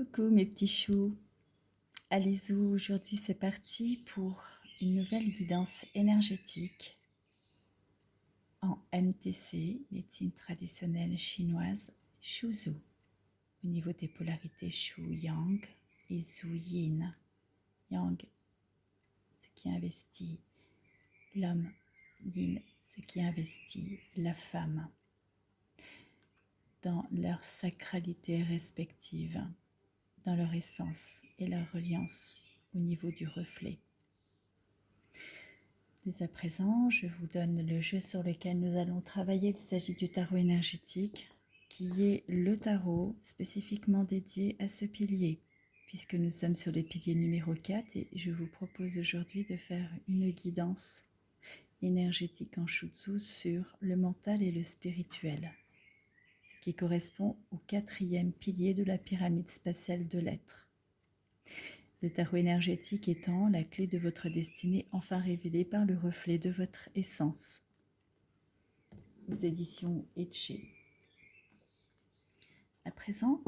Coucou mes petits choux, allez-y, aujourd'hui c'est parti pour une nouvelle guidance énergétique en MTC, médecine traditionnelle chinoise, Shuzu, au niveau des polarités Shu Yang et Zhu Yin. Yang, ce qui investit l'homme, Yin, ce qui investit la femme, dans leur sacralité respective, dans leur essence et leur reliance au niveau du reflet. Dès à présent, je vous donne le jeu sur lequel nous allons travailler. Il s'agit du tarot énergétique, qui est le tarot spécifiquement dédié à ce pilier, puisque nous sommes sur le pilier numéro 4 et je vous propose aujourd'hui de faire une guidance énergétique en Shutsu sur le mental et le spirituel, ce qui correspond au 4e pilier de la pyramide spatiale de l'être. Le tarot énergétique étant la clé de votre destinée enfin révélée par le reflet de votre essence. Aux éditions Etché. À présent,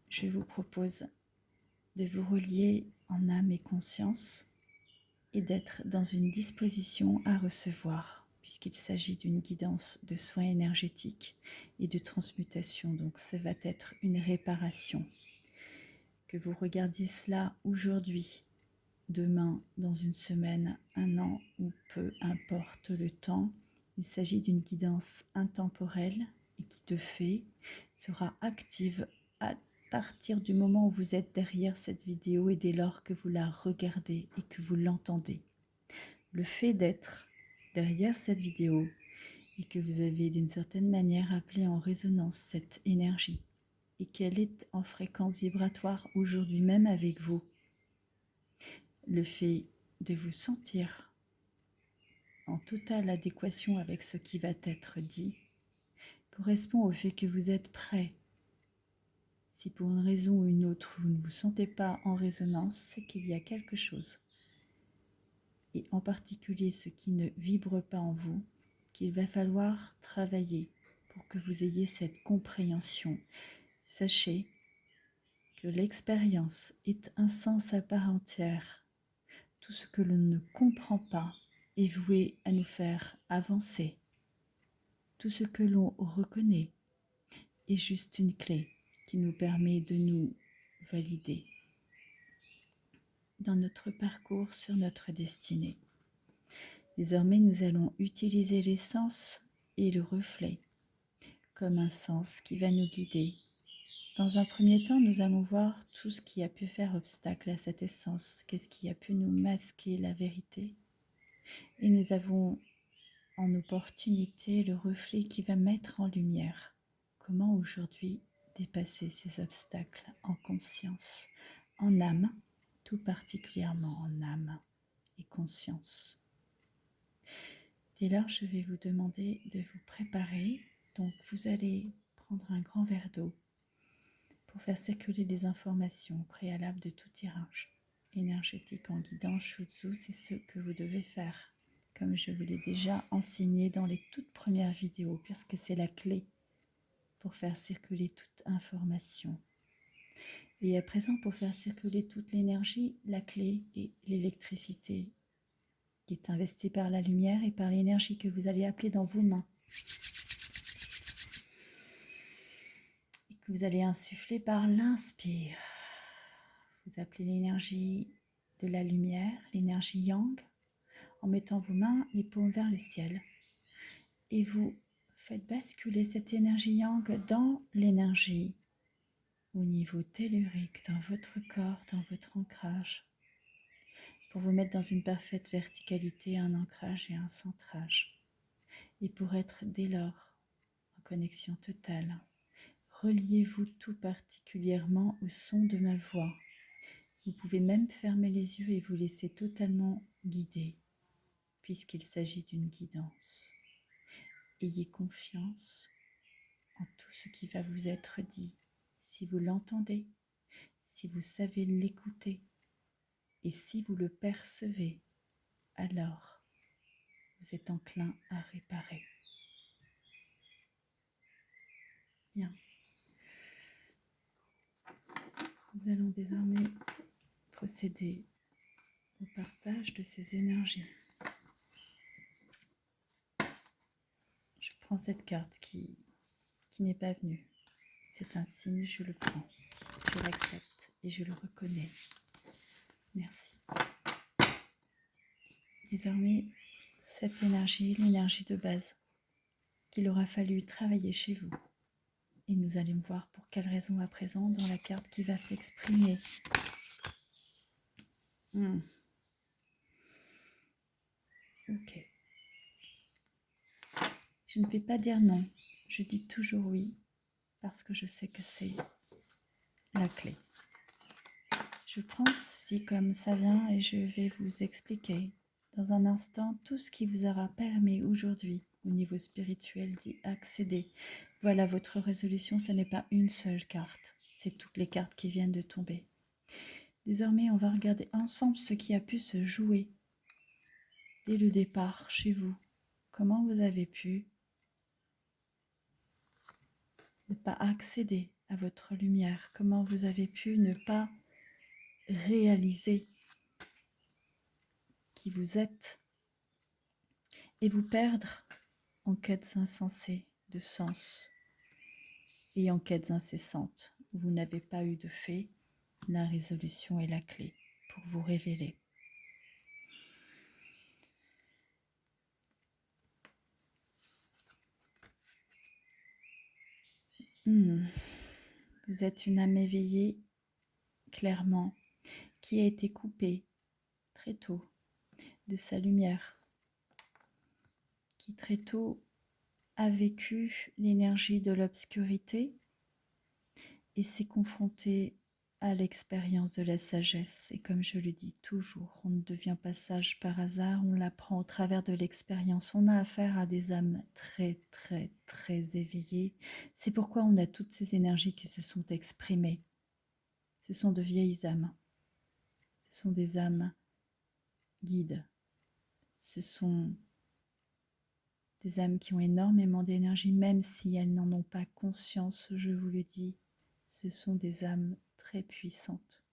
je vous propose de vous relier en âme et conscience et d'être dans une disposition à recevoir, puisqu'il s'agit d'une guidance de soins énergétiques et de transmutation. Donc ça va être une réparation. Que vous regardiez cela aujourd'hui, demain, dans une semaine, un an ou peu importe le temps, il s'agit d'une guidance intemporelle et qui de fait sera active à partir du moment où vous êtes derrière cette vidéo et dès lors que vous la regardez et que vous l'entendez. Le fait d'être derrière cette vidéo et que vous avez d'une certaine manière appelé en résonance cette énergie et qu'elle est en fréquence vibratoire aujourd'hui même avec vous, le fait de vous sentir en totale adéquation avec ce qui va être dit correspond au fait que vous êtes prêt. Si pour une raison ou une autre vous ne vous sentez pas en résonance, c'est qu'il y a quelque chose, et en particulier ce qui ne vibre pas en vous, qu'il va falloir travailler pour que vous ayez cette compréhension. Sachez que l'expérience est un sens à part entière. Tout ce que l'on ne comprend pas est voué à nous faire avancer. Tout ce que l'on reconnaît est juste une clé qui nous permet de nous valider dans notre parcours sur notre destinée. Désormais, nous allons utiliser les sens et le reflet comme un sens qui va nous guider. Dans un premier temps, nous allons voir tout ce qui a pu faire obstacle à cette essence, qu'est-ce qui a pu nous masquer la vérité. Et nous avons en opportunité le reflet qui va mettre en lumière comment aujourd'hui dépasser ces obstacles en conscience, en âme, tout particulièrement en âme et conscience. Dès lors, je vais vous demander de vous préparer. Donc, vous allez prendre un grand verre d'eau pour faire circuler les informations préalables de tout tirage énergétique en guidant Shutsu. C'est ce que vous devez faire, comme je vous l'ai déjà enseigné dans les toutes premières vidéos, puisque c'est la clé pour faire circuler toute information. Et à présent, pour faire circuler toute l'énergie, la clé est l'électricité, qui est investie par la lumière et par l'énergie que vous allez appeler dans vos mains. Et que vous allez insuffler par l'inspire. Vous appelez l'énergie de la lumière, l'énergie yang, en mettant vos mains, les paumes vers le ciel. Et vous faites basculer cette énergie yang dans l'énergie au niveau tellurique, dans votre corps, dans votre ancrage, pour vous mettre dans une parfaite verticalité, un ancrage et un centrage. Et pour être dès lors en connexion totale, reliez-vous tout particulièrement au son de ma voix. Vous pouvez même fermer les yeux et vous laisser totalement guider, puisqu'il s'agit d'une guidance. Ayez confiance en tout ce qui va vous être dit, si vous l'entendez, si vous savez l'écouter, et si vous le percevez, alors vous êtes enclin à réparer. Bien. Nous allons désormais procéder au partage de ces énergies. Je prends cette carte qui n'est pas venue. C'est un signe, je le prends, je l'accepte et je le reconnais. Merci. Désormais, cette énergie, l'énergie de base, qu'il aura fallu travailler chez vous. Et nous allons voir pour quelle raison à présent dans la carte qui va s'exprimer. Ok. Je ne vais pas dire non, je dis toujours oui, parce que je sais que c'est la clé. Je prends ceci comme ça vient et je vais vous expliquer dans un instant tout ce qui vous aura permis aujourd'hui au niveau spirituel d'y accéder. Voilà votre résolution, ce n'est pas une seule carte, c'est toutes les cartes qui viennent de tomber. Désormais, on va regarder ensemble ce qui a pu se jouer dès le départ chez vous. Comment vous avez pu ne pas accéder à votre lumière, comment vous avez pu ne pas réaliser qui vous êtes et vous perdre en quêtes insensées de sens et en quêtes incessantes où vous n'avez pas eu de fait. La résolution est la clé pour vous révéler. Vous êtes une âme éveillée, clairement, qui a été coupée très tôt de sa lumière, qui très tôt a vécu l'énergie de l'obscurité et s'est confrontée à l'expérience de la sagesse. Et comme je le dis toujours, on ne devient pas sage par hasard, on l'apprend au travers de l'expérience. On a affaire à des âmes très, très, très éveillées. C'est pourquoi on a toutes ces énergies qui se sont exprimées. Ce sont de vieilles âmes. Ce sont des âmes guides. Ce sont des âmes qui ont énormément d'énergie, même si elles n'en ont pas conscience, je vous le dis. Ce sont des âmes très puissantes.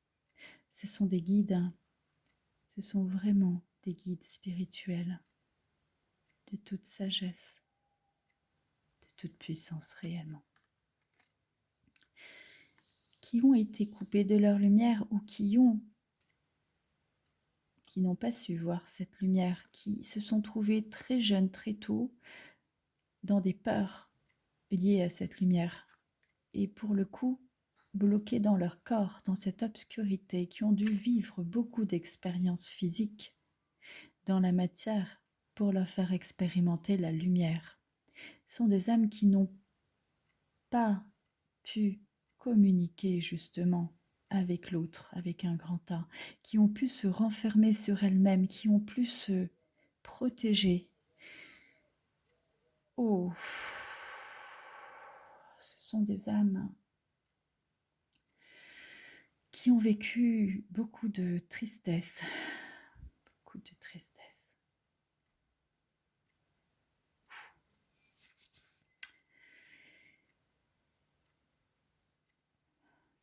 Ce sont des guides, ce sont vraiment des guides spirituels de toute sagesse, de toute puissance réellement, qui ont été coupés de leur lumière ou qui n'ont pas su voir cette lumière, qui se sont trouvés très jeunes, très tôt, dans des peurs liées à cette lumière. Et pour le coup, bloqués dans leur corps, dans cette obscurité, qui ont dû vivre beaucoup d'expériences physiques dans la matière pour leur faire expérimenter la lumière. Ce sont des âmes qui n'ont pas pu communiquer justement avec l'autre, avec un grand A, qui ont pu se renfermer sur elles-mêmes, qui ont pu se protéger. Oh, ce sont des âmes qui ont vécu beaucoup de tristesse, beaucoup de tristesse.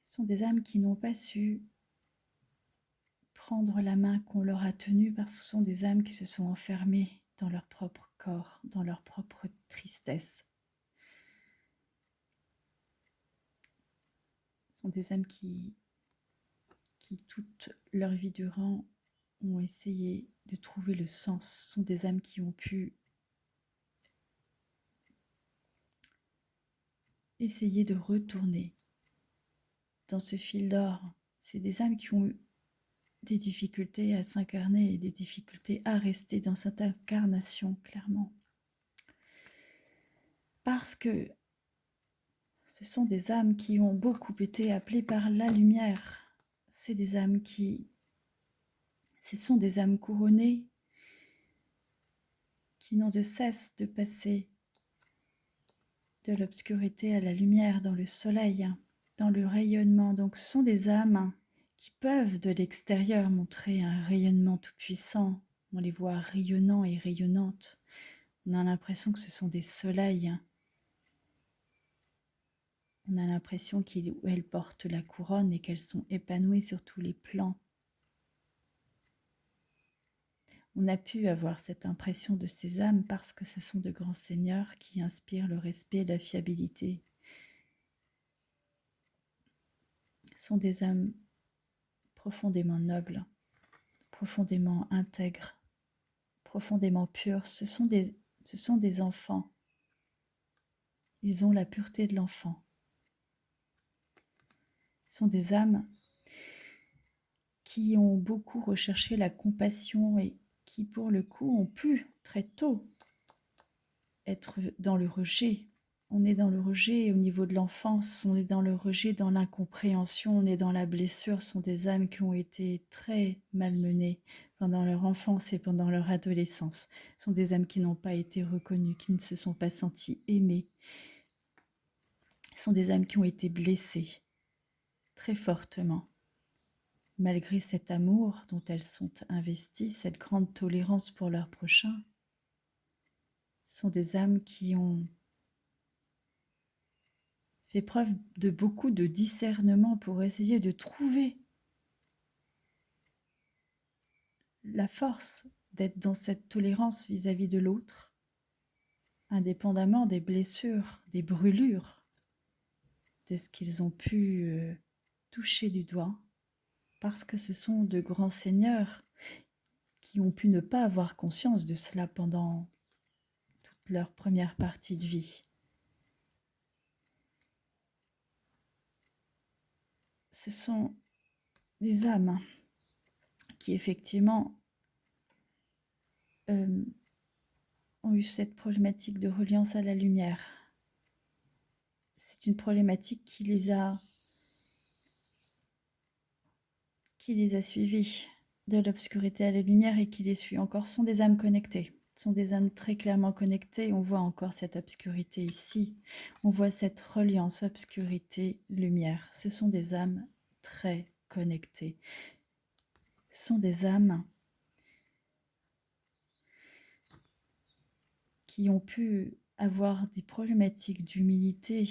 Ce sont des âmes qui n'ont pas su prendre la main qu'on leur a tenue parce que ce sont des âmes qui se sont enfermées dans leur propre corps, dans leur propre tristesse. Ce sont des âmes qui toute leur vie durant ont essayé de trouver le sens. Ce sont des âmes qui ont pu essayer de retourner dans ce fil d'or. C'est des âmes qui ont eu des difficultés à s'incarner et des difficultés à rester dans cette incarnation, clairement. Parce que ce sont des âmes qui ont beaucoup été appelées par la lumière. C'est des âmes ce sont des âmes couronnées qui n'ont de cesse de passer de l'obscurité à la lumière, dans le soleil, dans le rayonnement. Donc ce sont des âmes qui peuvent de l'extérieur montrer un rayonnement tout puissant. On les voit rayonnants et rayonnantes. On a l'impression que ce sont des soleils. On a l'impression qu'elles portent la couronne et qu'elles sont épanouies sur tous les plans. On a pu avoir cette impression de ces âmes parce que ce sont de grands seigneurs qui inspirent le respect et la fiabilité. Ce sont des âmes profondément nobles, profondément intègres, profondément pures. Ce sont des enfants. Ils ont la pureté de l'enfant. Ce sont des âmes qui ont beaucoup recherché la compassion et qui, pour le coup, ont pu très tôt être dans le rejet. On est dans le rejet au niveau de l'enfance, on est dans le rejet, dans l'incompréhension, on est dans la blessure. Ce sont des âmes qui ont été très malmenées pendant leur enfance et pendant leur adolescence. Ce sont des âmes qui n'ont pas été reconnues, qui ne se sont pas senties aimées. Ce sont des âmes qui ont été blessées très fortement. Malgré cet amour dont elles sont investies, cette grande tolérance pour leur prochain, ce sont des âmes qui ont fait preuve de beaucoup de discernement pour essayer de trouver la force d'être dans cette tolérance vis-à-vis de l'autre, indépendamment des blessures, des brûlures, de ce qu'ils ont pu toucher du doigt, parce que ce sont de grands seigneurs qui ont pu ne pas avoir conscience de cela pendant toute leur première partie de vie. Ce sont des âmes qui effectivement ont eu cette problématique de reliance à la lumière. C'est une problématique qui les a suivis de l'obscurité à la lumière et qui les suit encore. Ce sont des âmes connectées. Ce sont des âmes très clairement connectées. On voit encore cette obscurité ici. On voit cette reliance obscurité-lumière. Ce sont des âmes très connectées. Ce sont des âmes qui ont pu avoir des problématiques d'humilité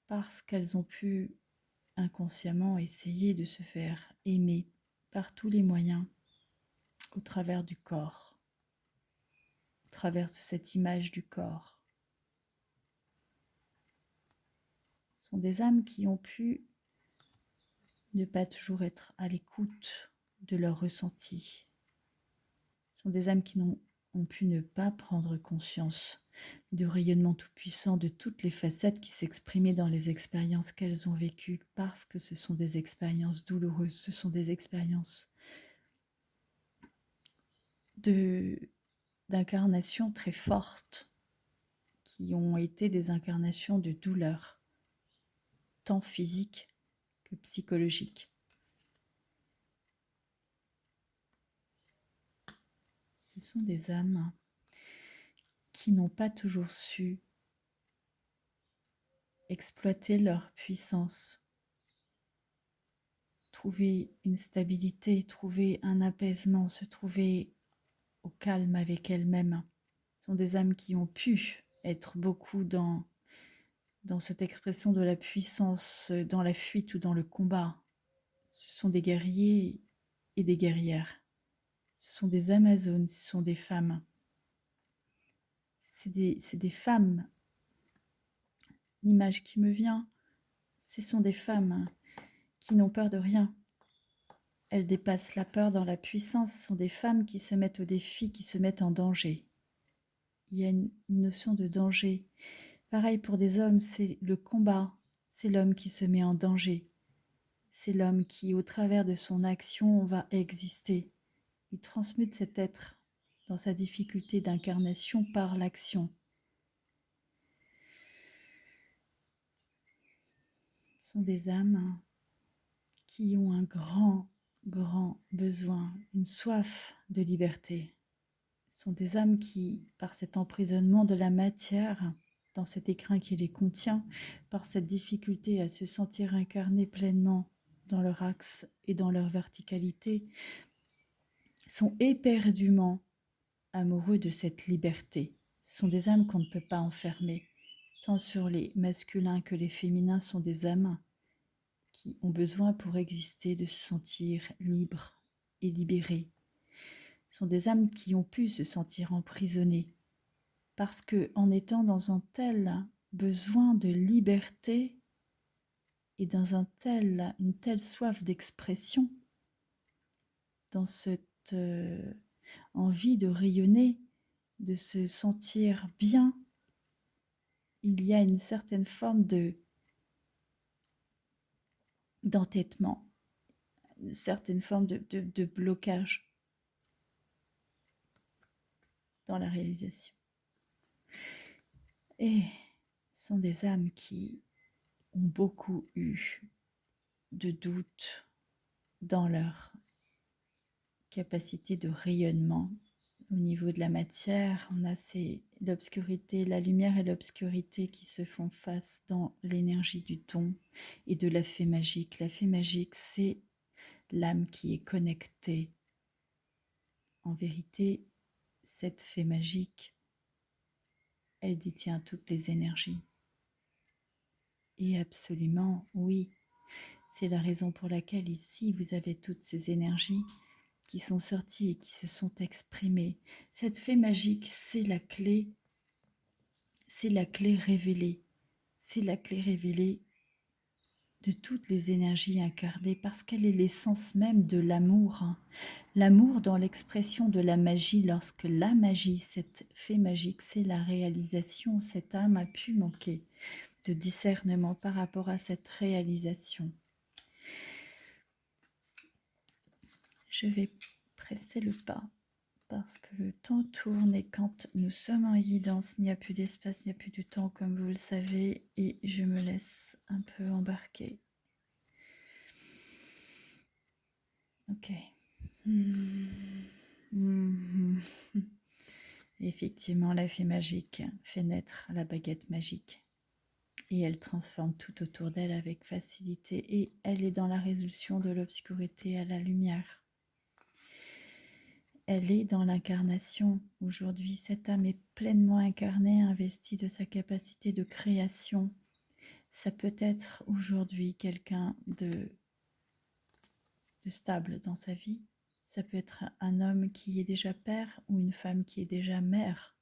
parce qu'elles ont pu inconsciemment essayer de se faire aimer par tous les moyens au travers du corps, au travers de cette image du corps. Ce sont des âmes qui ont pu ne pas toujours être à l'écoute de leurs ressentis. Ce sont des âmes qui ont pu ne pas prendre conscience du rayonnement tout-puissant de toutes les facettes qui s'exprimaient dans les expériences qu'elles ont vécues, parce que ce sont des expériences douloureuses, ce sont des expériences d'incarnations très fortes, qui ont été des incarnations de douleur, tant physique que psychologique. Ce sont des âmes qui n'ont pas toujours su exploiter leur puissance, trouver une stabilité, trouver un apaisement, se trouver au calme avec elles-mêmes. Ce sont des âmes qui ont pu être beaucoup dans cette expression de la puissance, dans la fuite ou dans le combat. Ce sont des guerriers et des guerrières. Ce sont des Amazones, ce sont des femmes. C'est des femmes. L'image qui me vient, ce sont des femmes qui n'ont peur de rien. Elles dépassent la peur dans la puissance. Ce sont des femmes qui se mettent au défi, qui se mettent en danger. Il y a une notion de danger. Pareil pour des hommes, c'est le combat. C'est l'homme qui se met en danger. C'est l'homme qui, au travers de son action, va exister. Il transmute cet être dans sa difficulté d'incarnation par l'action. Ce sont des âmes qui ont un grand besoin, une soif de liberté. Ce sont des âmes qui, par cet emprisonnement de la matière, dans cet écrin qui les contient, par cette difficulté à se sentir incarnées pleinement dans leur axe et dans leur verticalité, sont éperdument amoureux de cette liberté. Ce sont des âmes qu'on ne peut pas enfermer. tant sur les masculins que les féminins, sont des âmes qui ont besoin pour exister de se sentir libres et libérées. Ce sont des âmes qui ont pu se sentir emprisonnées parce que, en étant dans un tel besoin de liberté et dans une telle soif d'expression, dans cette envie de rayonner, de se sentir bien, il y a une certaine forme d'entêtement, une certaine forme de blocage dans la réalisation. Et ce sont des âmes qui ont beaucoup eu de doutes dans leur capacité de rayonnement. Au niveau de la matière, on a l'obscurité, la lumière et l'obscurité qui se font face dans l'énergie du don et de la fée magique. La fée magique, c'est l'âme qui est connectée. En vérité, cette fée magique, elle détient toutes les énergies. Et absolument, oui, c'est la raison pour laquelle ici, vous avez toutes ces énergies qui sont sorties et qui se sont exprimées. Cette fée magique, c'est la clé révélée. C'est la clé révélée de toutes les énergies incarnées parce qu'elle est l'essence même de l'amour. L'amour dans l'expression de la magie, lorsque la magie, cette fée magique, c'est la réalisation. Cette âme a pu manquer de discernement par rapport à cette réalisation. Je vais presser le pas parce que le temps tourne et quand nous sommes en guidance, il n'y a plus d'espace, il n'y a plus de temps comme vous le savez et je me laisse un peu embarquer. Ok. Effectivement, la fée magique fait naître la baguette magique et elle transforme tout autour d'elle avec facilité et elle est dans la résolution de l'obscurité à la lumière. Elle est dans l'incarnation. Aujourd'hui, cette âme est pleinement incarnée, investie de sa capacité de création. Ça peut être aujourd'hui quelqu'un de stable dans sa vie. Ça peut être un homme qui est déjà père ou une femme qui est déjà mère.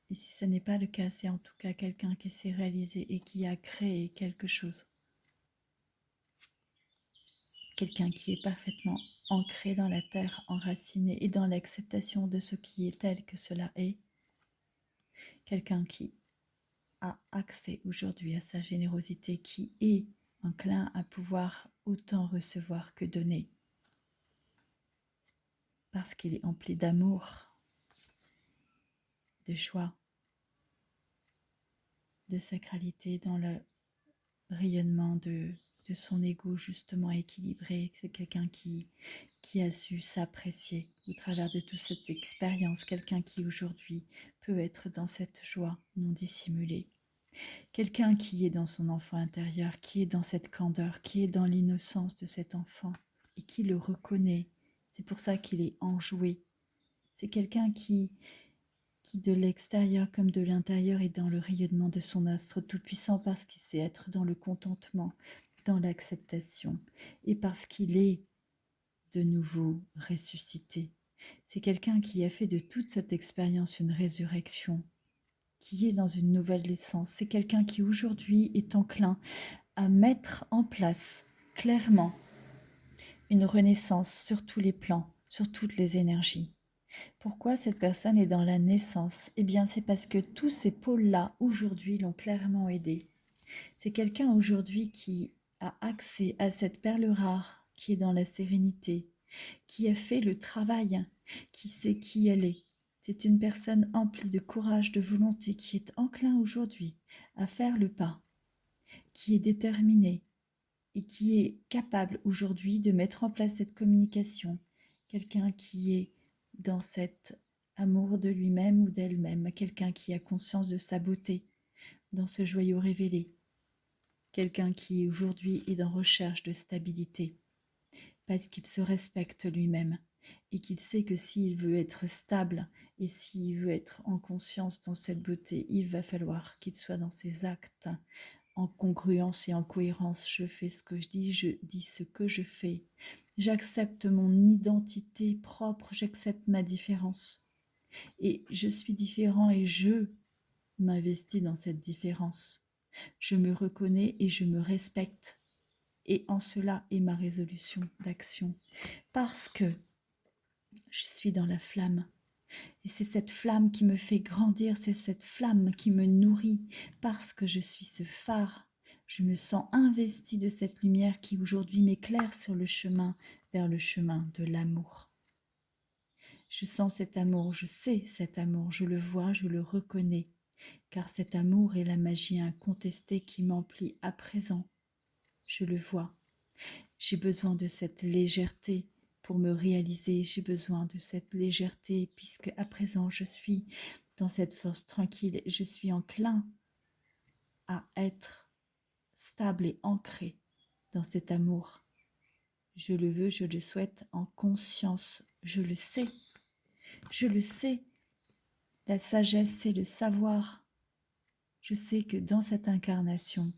Et si ce n'est pas le cas, c'est en tout cas quelqu'un qui s'est réalisé et qui a créé quelque chose. Quelqu'un qui est parfaitement ancré dans la terre, enraciné et dans l'acceptation de ce qui est tel que cela est. Quelqu'un qui a accès aujourd'hui à sa générosité, qui est enclin à pouvoir autant recevoir que donner. Parce qu'il est empli d'amour, de joie, de sacralité dans le rayonnement de son ego justement équilibré. C'est quelqu'un qui a su s'apprécier au travers de toute cette expérience, quelqu'un qui aujourd'hui peut être dans cette joie non dissimulée, quelqu'un qui est dans son enfant intérieur, qui est dans cette candeur, qui est dans l'innocence de cet enfant et qui le reconnaît. C'est pour ça qu'il est enjoué. C'est quelqu'un qui de l'extérieur comme de l'intérieur est dans le rayonnement de son astre tout-puissant parce qu'il sait être dans le contentement, dans l'acceptation et parce qu'il est de nouveau ressuscité. C'est quelqu'un qui a fait de toute cette expérience une résurrection, qui est dans une nouvelle essence. C'est quelqu'un qui aujourd'hui est enclin à mettre en place clairement une renaissance sur tous les plans, sur toutes les énergies. Pourquoi cette personne est dans la naissance? Eh bien, c'est parce que tous ces pôles-là, aujourd'hui, l'ont clairement aidé. C'est quelqu'un aujourd'hui qui a accès à cette perle rare qui est dans la sérénité, qui a fait le travail, qui sait qui elle est. C'est une personne emplie de courage, de volonté, qui est enclin aujourd'hui à faire le pas, qui est déterminée et qui est capable aujourd'hui de mettre en place cette communication. Quelqu'un qui est dans cet amour de lui-même ou d'elle-même, quelqu'un qui a conscience de sa beauté, dans ce joyau révélé, quelqu'un qui aujourd'hui est en recherche de stabilité, parce qu'il se respecte lui-même, et qu'il sait que s'il veut être stable et s'il veut être en conscience dans cette beauté, il va falloir qu'il soit dans ses actes en congruence et en cohérence. Je fais ce que je dis ce que je fais. J'accepte mon identité propre, j'accepte ma différence. Et je suis différent et je m'investis dans cette différence. Je me reconnais et je me respecte. Et en cela est ma résolution d'action. Parce que je suis dans la flamme. Et c'est cette flamme qui me fait grandir, c'est cette flamme qui me nourrit. Parce que je suis ce phare, je me sens investie de cette lumière qui aujourd'hui m'éclaire sur le chemin, vers le chemin de l'amour. Je sens cet amour, je sais cet amour, je le vois, je le reconnais. Car cet amour est la magie incontestée qui m'emplit à présent. Je le vois. J'ai besoin de cette légèreté pour me réaliser. J'ai besoin de cette légèreté puisque à présent je suis dans cette force tranquille. Je suis enclin à être stable et ancré dans cet amour. Je le veux, je le souhaite en conscience. Je le sais. Je le sais. La sagesse, c'est le savoir. Je sais que dans cette incarnation,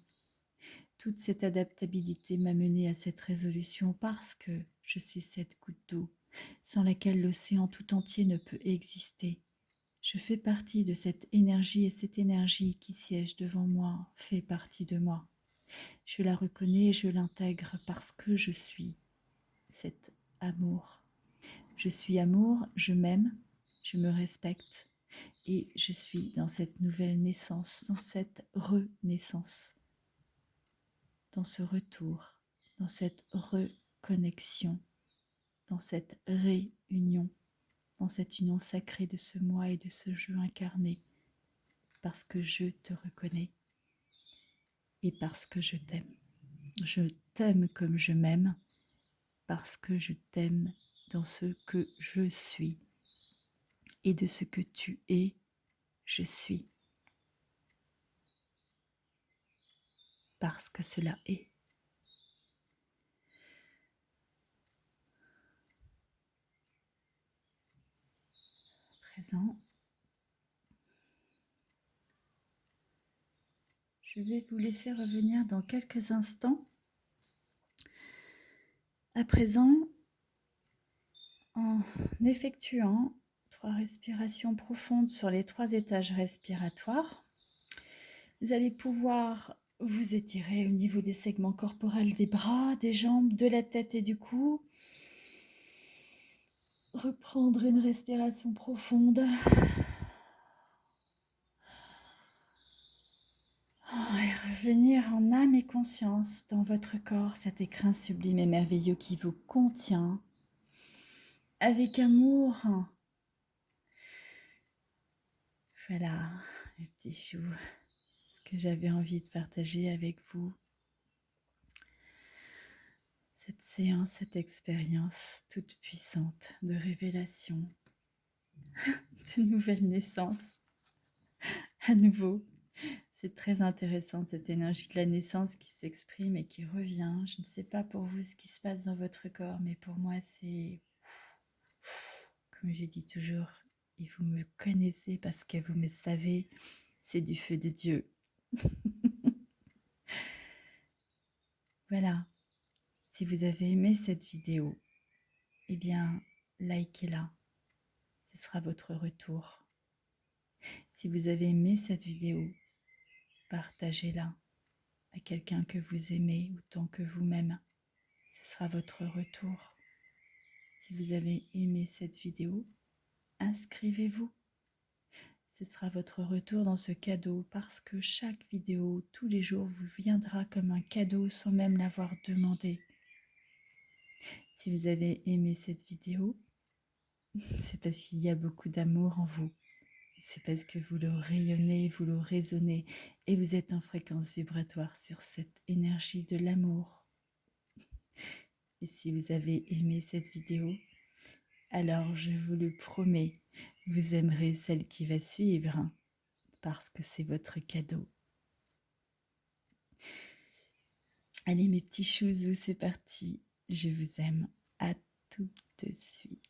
toute cette adaptabilité m'a menée à cette résolution parce que je suis cette goutte d'eau sans laquelle l'océan tout entier ne peut exister. Je fais partie de cette énergie et cette énergie qui siège devant moi fait partie de moi. Je la reconnais et je l'intègre parce que je suis cet amour. Je suis amour, je m'aime, je me respecte et je suis dans cette nouvelle naissance, dans cette renaissance. Dans ce retour, dans cette reconnexion, dans cette réunion, dans cette union sacrée de ce moi et de ce jeu incarné, parce que je te reconnais et parce que je t'aime. Je t'aime comme je m'aime, parce que je t'aime dans ce que je suis. Et de ce que tu es, je suis. Parce que cela est. Présent. Je vais vous laisser revenir dans quelques instants. À présent, en effectuant 3 respirations profondes sur les 3 étages respiratoires, vous allez pouvoir vous étirer au niveau des segments corporels des bras, des jambes, de la tête et du cou. Reprendre une respiration profonde. Et revenir en âme et conscience dans votre corps, cet écrin sublime et merveilleux qui vous contient avec amour. Voilà, mes petits choux, ce que j'avais envie de partager avec vous. Cette séance, cette expérience toute puissante de révélation, de nouvelle naissance. À nouveau, c'est très intéressant cette énergie de la naissance qui s'exprime et qui revient. Je ne sais pas pour vous ce qui se passe dans votre corps, mais pour moi c'est, comme je dis toujours, et vous me connaissez parce que vous me savez, c'est du feu de Dieu. Voilà, si vous avez aimé cette vidéo, eh bien, likez-la, ce sera votre retour. Si vous avez aimé cette vidéo, partagez-la à quelqu'un que vous aimez autant que vous-même, ce sera votre retour. Si vous avez aimé cette vidéo, inscrivez-vous. Ce sera votre retour dans ce cadeau parce que chaque vidéo, tous les jours, vous viendra comme un cadeau sans même l'avoir demandé. Si vous avez aimé cette vidéo, c'est parce qu'il y a beaucoup d'amour en vous. C'est parce que vous le rayonnez, vous le résonnez et vous êtes en fréquence vibratoire sur cette énergie de l'amour. Et si vous avez aimé cette vidéo, alors je vous le promets, vous aimerez celle qui va suivre parce que c'est votre cadeau. Allez mes petits chouzous, c'est parti. Je vous aime. À tout de suite.